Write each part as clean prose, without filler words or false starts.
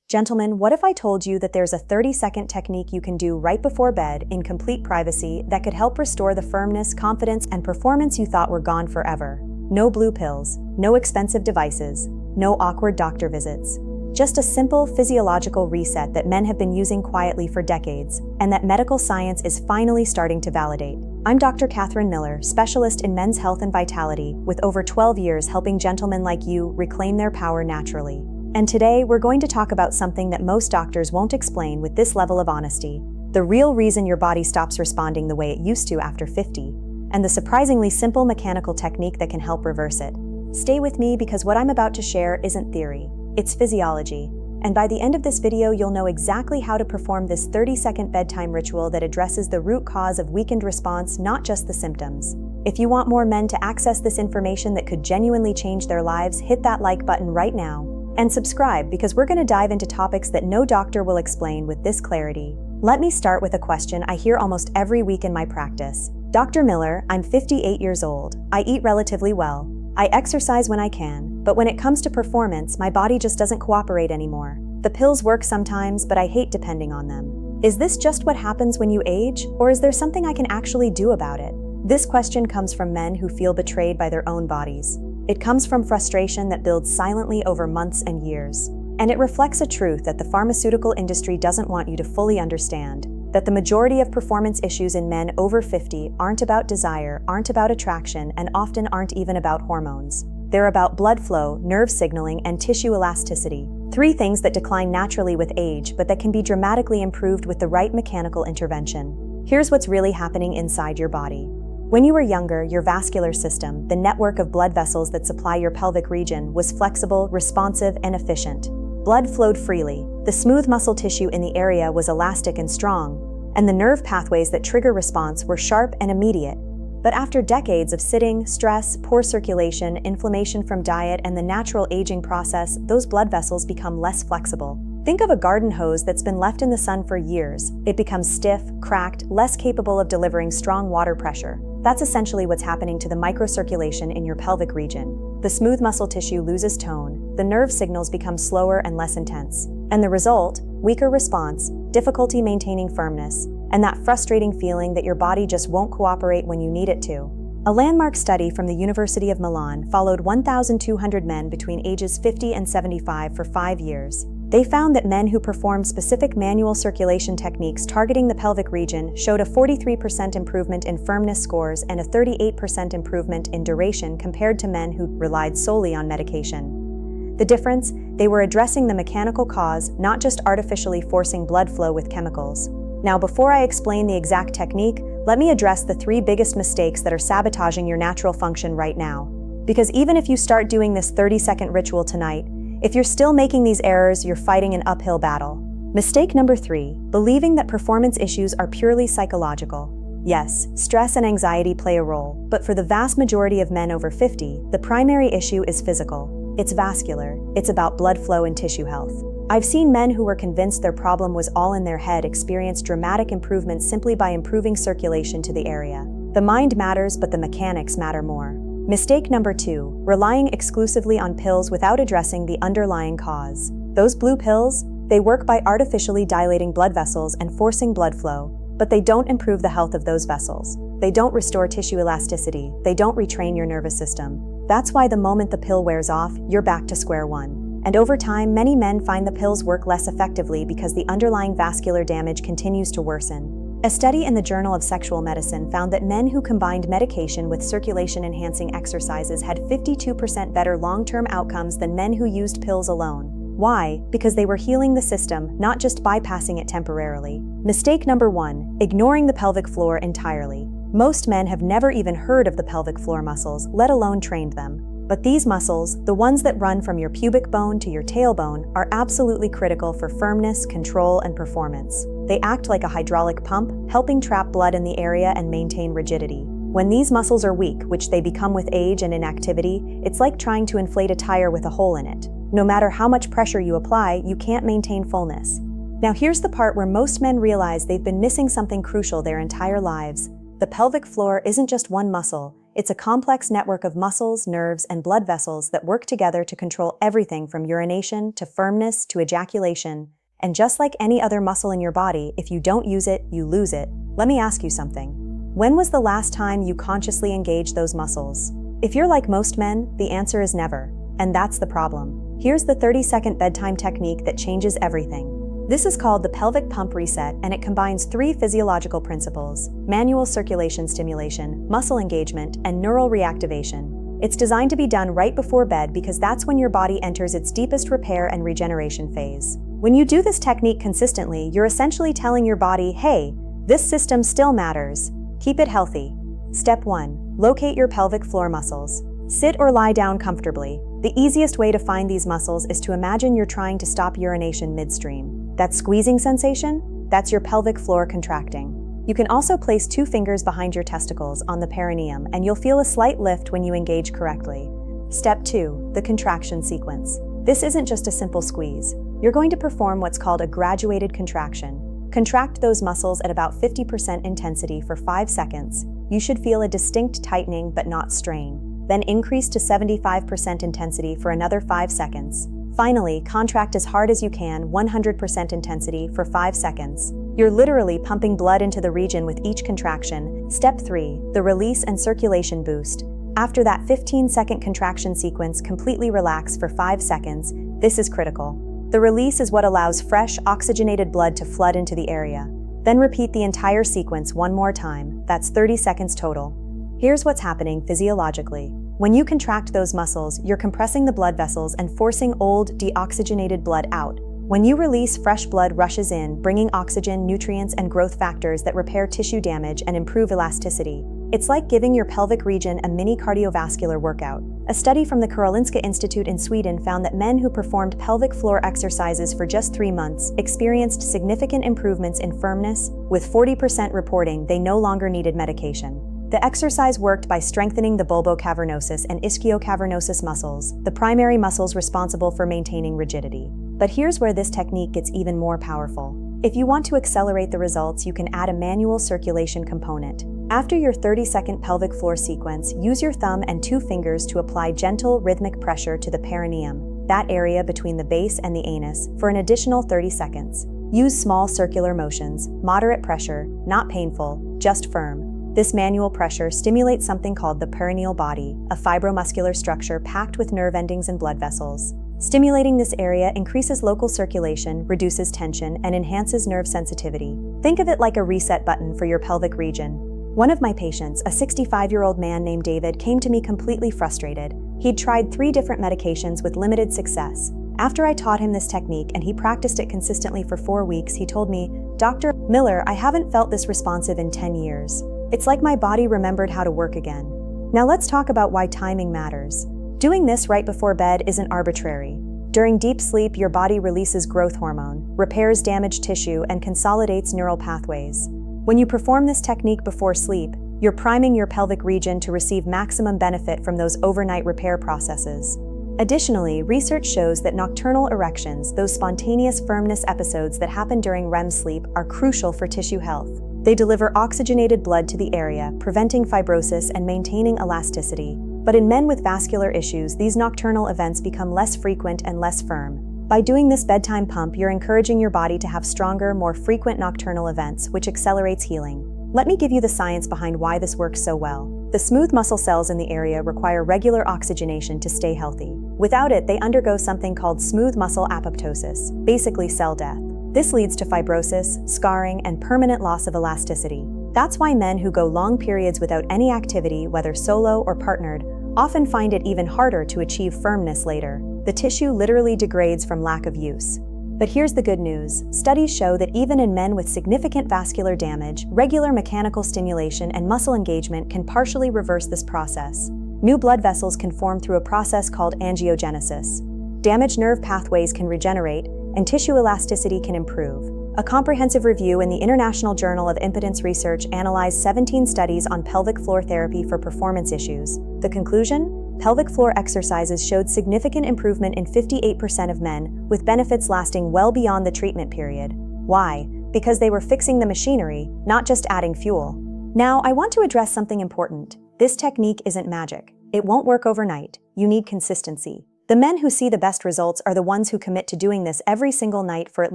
Gentlemen, what if I told you that there's a 30-second technique you can do right before bed in complete privacy that could help restore the firmness, confidence, and performance you thought were gone forever? No blue pills, no expensive devices, no awkward doctor visits. Just a simple physiological reset that men have been using quietly for decades, and that medical science is finally starting to validate. I'm Dr. Katherine Miller, specialist in men's health and vitality, with over 12 years helping gentlemen like you reclaim their power naturally. And today, we're going to talk about something that most doctors won't explain with this level of honesty: the real reason your body stops responding the way it used to after 50, and the surprisingly simple mechanical technique that can help reverse it. Stay with me because what I'm about to share isn't theory, it's physiology. And by the end of this video, you'll know exactly how to perform this 30-second bedtime ritual that addresses the root cause of weakened response, not just the symptoms. If you want more men to access this information that could genuinely change their lives, hit that like button right now. And subscribe, because we're going to dive into topics that no doctor will explain with this clarity. Let me start with a question I hear almost every week in my practice. Dr. Miller, I'm 58 years old. I eat relatively well. I exercise when I can, but when it comes to performance, my body just doesn't cooperate anymore. The pills work sometimes, but I hate depending on them. Is this just what happens when you age, or is there something I can actually do about it? This question comes from men who feel betrayed by their own bodies. It comes from frustration that builds silently over months and years. And it reflects a truth that the pharmaceutical industry doesn't want you to fully understand: that the majority of performance issues in men over 50 aren't about desire, aren't about attraction, and often aren't even about hormones. They're about blood flow, nerve signaling, and tissue elasticity. Three things that decline naturally with age, but that can be dramatically improved with the right mechanical intervention. Here's what's really happening inside your body. When you were younger, your vascular system, the network of blood vessels that supply your pelvic region, was flexible, responsive, and efficient. Blood flowed freely, the smooth muscle tissue in the area was elastic and strong, and the nerve pathways that trigger response were sharp and immediate. But after decades of sitting, stress, poor circulation, inflammation from diet, and the natural aging process, those blood vessels become less flexible. Think of a garden hose that's been left in the sun for years. It becomes stiff, cracked, less capable of delivering strong water pressure. That's essentially what's happening to the microcirculation in your pelvic region. The smooth muscle tissue loses tone, the nerve signals become slower and less intense. And the result? Weaker response, difficulty maintaining firmness, and that frustrating feeling that your body just won't cooperate when you need it to. A landmark study from the University of Milan followed 1,200 men between ages 50 and 75 for 5 years. They found that men who performed specific manual circulation techniques targeting the pelvic region showed a 43% improvement in firmness scores and a 38% improvement in duration compared to men who relied solely on medication. The difference? They were addressing the mechanical cause, not just artificially forcing blood flow with chemicals. Now, before I explain the exact technique, let me address the 3 biggest mistakes that are sabotaging your natural function right now. Because even if you start doing this 30-second ritual tonight, if you're still making these errors, you're fighting an uphill battle. Mistake number 3, believing that performance issues are purely psychological. Yes, stress and anxiety play a role, but for the vast majority of men over 50, the primary issue is physical. It's vascular. It's about blood flow and tissue health. I've seen men who were convinced their problem was all in their head experience dramatic improvements simply by improving circulation to the area. The mind matters, but the mechanics matter more. Mistake number 2, relying exclusively on pills without addressing the underlying cause. Those blue pills, they work by artificially dilating blood vessels and forcing blood flow, but they don't improve the health of those vessels. They don't restore tissue elasticity. They don't retrain your nervous system. That's why the moment the pill wears off, you're back to square one. And over time, many men find the pills work less effectively because the underlying vascular damage continues to worsen. A study in the Journal of Sexual Medicine found that men who combined medication with circulation-enhancing exercises had 52% better long-term outcomes than men who used pills alone. Why? Because they were healing the system, not just bypassing it temporarily. Mistake number 1, ignoring the pelvic floor entirely. Most men have never even heard of the pelvic floor muscles, let alone trained them. But these muscles, the ones that run from your pubic bone to your tailbone, are absolutely critical for firmness, control, and performance. They act like a hydraulic pump, helping trap blood in the area and maintain rigidity. When these muscles are weak, which they become with age and inactivity, it's like trying to inflate a tire with a hole in it. No matter how much pressure you apply, you can't maintain fullness. Now here's the part where most men realize they've been missing something crucial their entire lives. The pelvic floor isn't just one muscle, It's a complex network of muscles, nerves, and blood vessels that work together to control everything from urination to firmness to ejaculation. And just like any other muscle in your body, if you don't use it, you lose it. Let me ask you something. When was the last time you consciously engaged those muscles? If you're like most men, the answer is never. And that's the problem. Here's the 30-second bedtime technique that changes everything. This is called the Pelvic Pump Reset, and it combines 3 physiological principles: manual circulation stimulation, muscle engagement, and neural reactivation. It's designed to be done right before bed because that's when your body enters its deepest repair and regeneration phase. When you do this technique consistently, you're essentially telling your body, hey, this system still matters. Keep it healthy. Step 1. Locate your pelvic floor muscles. Sit or lie down comfortably. The easiest way to find these muscles is to imagine you're trying to stop urination midstream. That squeezing sensation? That's your pelvic floor contracting. You can also place 2 fingers behind your testicles on the perineum, and you'll feel a slight lift when you engage correctly. Step 2. The contraction sequence. This isn't just a simple squeeze. You're going to perform what's called a graduated contraction. Contract those muscles at about 50% intensity for 5 seconds. You should feel a distinct tightening but not strain. Then increase to 75% intensity for another 5 seconds. Finally, contract as hard as you can, 100% intensity for 5 seconds. You're literally pumping blood into the region with each contraction. Step 3. The release and circulation boost. After that 15-second contraction sequence, completely relax for 5 seconds. This is critical. The release is what allows fresh, oxygenated blood to flood into the area. Then repeat the entire sequence one more time. That's 30 seconds total. Here's what's happening physiologically. When you contract those muscles, you're compressing the blood vessels and forcing old, deoxygenated blood out. When you release, fresh blood rushes in, bringing oxygen, nutrients, and growth factors that repair tissue damage and improve elasticity. It's like giving your pelvic region a mini cardiovascular workout. A study from the Karolinska Institute in Sweden found that men who performed pelvic floor exercises for just 3 months experienced significant improvements in firmness, with 40% reporting they no longer needed medication. The exercise worked by strengthening the bulbocavernosus and ischiocavernosus muscles, the primary muscles responsible for maintaining rigidity. But here's where this technique gets even more powerful. If you want to accelerate the results, you can add a manual circulation component. After your 30-second pelvic floor sequence, use your thumb and 2 fingers to apply gentle, rhythmic pressure to the perineum, that area between the base and the anus, for an additional 30 seconds. Use small circular motions, moderate pressure, not painful, just firm. This manual pressure stimulates something called the perineal body, a fibromuscular structure packed with nerve endings and blood vessels. Stimulating this area increases local circulation, reduces tension, and enhances nerve sensitivity. Think of it like a reset button for your pelvic region. One of my patients, a 65-year-old man named David, came to me completely frustrated. He'd tried 3 different medications with limited success. After I taught him this technique and he practiced it consistently for 4 weeks, he told me, "Dr. Miller, I haven't felt this responsive in 10 years. It's like my body remembered how to work again." Now let's talk about why timing matters. Doing this right before bed isn't arbitrary. During deep sleep, your body releases growth hormone, repairs damaged tissue, and consolidates neural pathways. When you perform this technique before sleep, you're priming your pelvic region to receive maximum benefit from those overnight repair processes. Additionally, research shows that nocturnal erections, those spontaneous firmness episodes that happen during REM sleep, are crucial for tissue health. They deliver oxygenated blood to the area, preventing fibrosis and maintaining elasticity. But in men with vascular issues, these nocturnal events become less frequent and less firm. By doing this bedtime pump, you're encouraging your body to have stronger, more frequent nocturnal events, which accelerates healing. Let me give you the science behind why this works so well. The smooth muscle cells in the area require regular oxygenation to stay healthy. Without it, they undergo something called smooth muscle apoptosis, basically cell death. This leads to fibrosis, scarring, and permanent loss of elasticity. That's why men who go long periods without any activity, whether solo or partnered, often find it even harder to achieve firmness later. The tissue literally degrades from lack of use. But here's the good news. Studies show that even in men with significant vascular damage, regular mechanical stimulation and muscle engagement can partially reverse this process. New blood vessels can form through a process called angiogenesis. Damaged nerve pathways can regenerate, and tissue elasticity can improve. A comprehensive review in the International Journal of Impotence Research analyzed 17 studies on pelvic floor therapy for performance issues. The conclusion? Pelvic floor exercises showed significant improvement in 58% of men, with benefits lasting well beyond the treatment period. Why? Because they were fixing the machinery, not just adding fuel. Now, I want to address something important. This technique isn't magic. It won't work overnight. You need consistency. The men who see the best results are the ones who commit to doing this every single night for at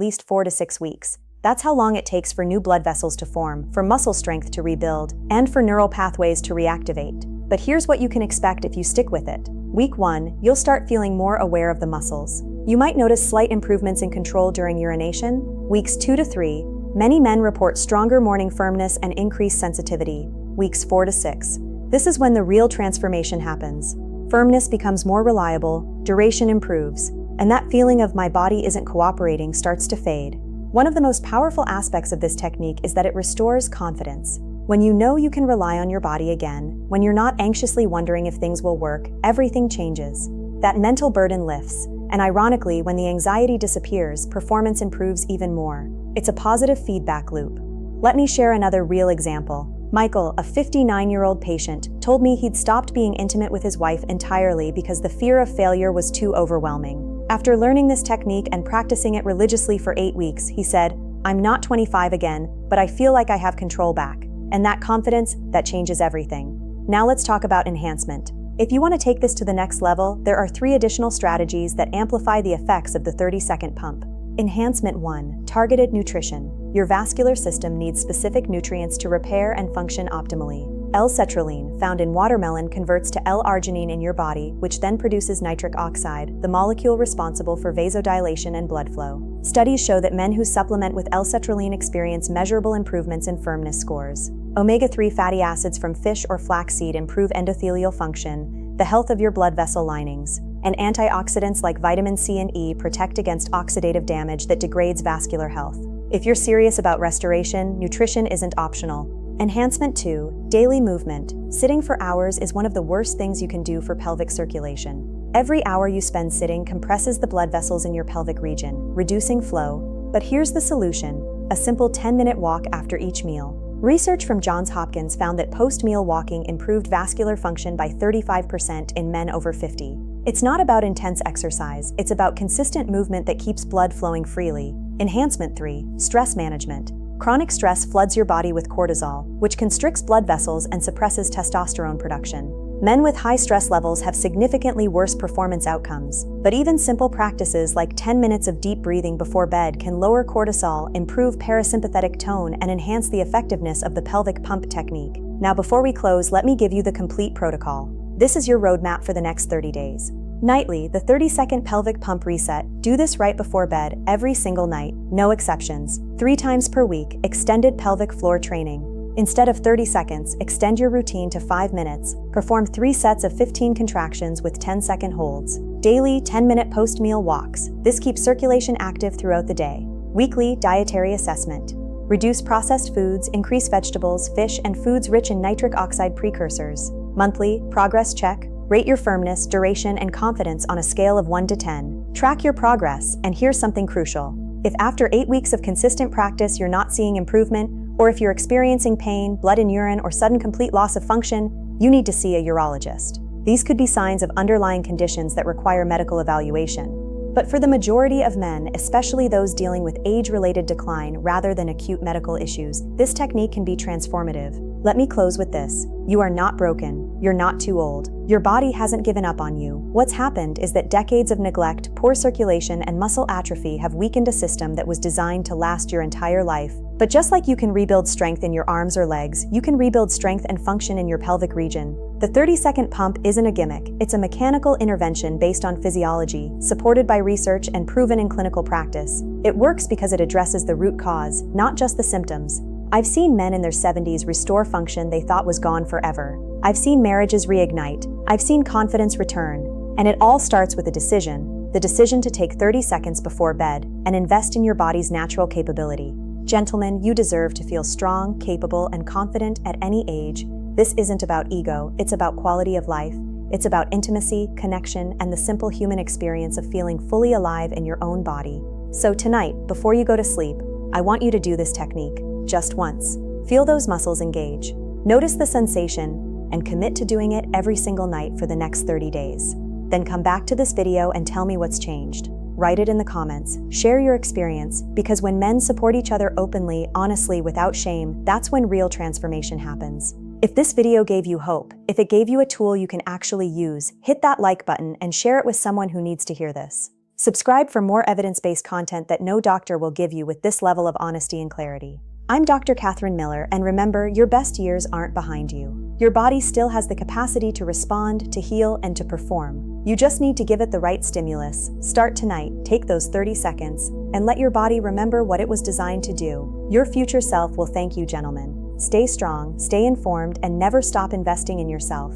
least 4 to 6 weeks. That's how long it takes for new blood vessels to form, for muscle strength to rebuild, and for neural pathways to reactivate. But here's what you can expect if you stick with it. Week 1, you'll start feeling more aware of the muscles. You might notice slight improvements in control during urination. Weeks 2 to 3, many men report stronger morning firmness and increased sensitivity. Weeks 4 to 6, this is when the real transformation happens. Firmness becomes more reliable, duration improves, and that feeling of "my body isn't cooperating" starts to fade. One of the most powerful aspects of this technique is that it restores confidence. When you know you can rely on your body again, when you're not anxiously wondering if things will work, everything changes. That mental burden lifts, and ironically, when the anxiety disappears, performance improves even more. It's a positive feedback loop. Let me share another real example. Michael, a 59-year-old patient, told me he'd stopped being intimate with his wife entirely because the fear of failure was too overwhelming. After learning this technique and practicing it religiously for 8 weeks, he said, "I'm not 25 again, but I feel like I have control back. And that confidence, that changes everything." Now let's talk about enhancement. If you want to take this to the next level, there are 3 additional strategies that amplify the effects of the 30-second pump. Enhancement 1. Targeted nutrition. Your vascular system needs specific nutrients to repair and function optimally. L-citrulline, found in watermelon, converts to L-arginine in your body, which then produces nitric oxide, the molecule responsible for vasodilation and blood flow. Studies show that men who supplement with L-citrulline experience measurable improvements in firmness scores. Omega-3 fatty acids from fish or flaxseed improve endothelial function, the health of your blood vessel linings. And antioxidants like vitamin C and E protect against oxidative damage that degrades vascular health. If you're serious about restoration, nutrition isn't optional. Enhancement 2. Daily movement. Sitting for hours is one of the worst things you can do for pelvic circulation. Every hour you spend sitting compresses the blood vessels in your pelvic region, reducing flow. But here's the solution: a simple 10-minute walk after each meal. Research from Johns Hopkins found that post-meal walking improved vascular function by 35% in men over 50. It's not about intense exercise, it's about consistent movement that keeps blood flowing freely. Enhancement 3. Stress management. Chronic stress floods your body with cortisol, which constricts blood vessels and suppresses testosterone production. Men with high stress levels have significantly worse performance outcomes, but even simple practices like 10 minutes of deep breathing before bed can lower cortisol, improve parasympathetic tone, and enhance the effectiveness of the pelvic pump technique. Now, before we close, let me give you the complete protocol. This is your roadmap for the next 30 days. Nightly, the 30-second pelvic pump reset. Do this right before bed, every single night, no exceptions. 3 times per week, extended pelvic floor training. Instead of 30 seconds, extend your routine to 5 minutes. Perform 3 sets of 15 contractions with 10-second holds. Daily, 10-minute post-meal walks. This keeps circulation active throughout the day. Weekly, dietary assessment. Reduce processed foods, increase vegetables, fish, and foods rich in nitric oxide precursors. Monthly, progress check. Rate your firmness, duration, and confidence on a scale of 1 to 10. Track your progress, and here's something crucial. If after 8 weeks of consistent practice you're not seeing improvement, or if you're experiencing pain, blood in urine, or sudden complete loss of function, you need to see a urologist. These could be signs of underlying conditions that require medical evaluation. But for the majority of men, especially those dealing with age-related decline rather than acute medical issues, this technique can be transformative. Let me close with this. You are not broken. You're not too old. Your body hasn't given up on you. What's happened is that decades of neglect, poor circulation, and muscle atrophy have weakened a system that was designed to last your entire life. But just like you can rebuild strength in your arms or legs, you can rebuild strength and function in your pelvic region. The 30-second pump isn't a gimmick. It's a mechanical intervention based on physiology, supported by research and proven in clinical practice. It works because it addresses the root cause, not just the symptoms. I've seen men in their 70s restore function they thought was gone forever. I've seen marriages reignite. I've seen confidence return. And it all starts with a decision. The decision to take 30 seconds before bed and invest in your body's natural capability. Gentlemen, you deserve to feel strong, capable, and confident at any age. This isn't about ego, it's about quality of life. It's about intimacy, connection, and the simple human experience of feeling fully alive in your own body. So tonight, before you go to sleep, I want you to do this technique, just once. Feel those muscles engage. Notice the sensation, and commit to doing it every single night for the next 30 days. Then come back to this video and tell me what's changed. Write it in the comments, share your experience, because when men support each other openly, honestly, without shame, that's when real transformation happens. If this video gave you hope, if it gave you a tool you can actually use, hit that like button and share it with someone who needs to hear this. Subscribe for more evidence-based content that no doctor will give you with this level of honesty and clarity. I'm Dr. Katherine Miller, and remember, your best years aren't behind you. Your body still has the capacity to respond, to heal, and to perform. You just need to give it the right stimulus. Start tonight, take those 30 seconds, and let your body remember what it was designed to do. Your future self will thank you, gentlemen. Stay strong, stay informed, and never stop investing in yourself.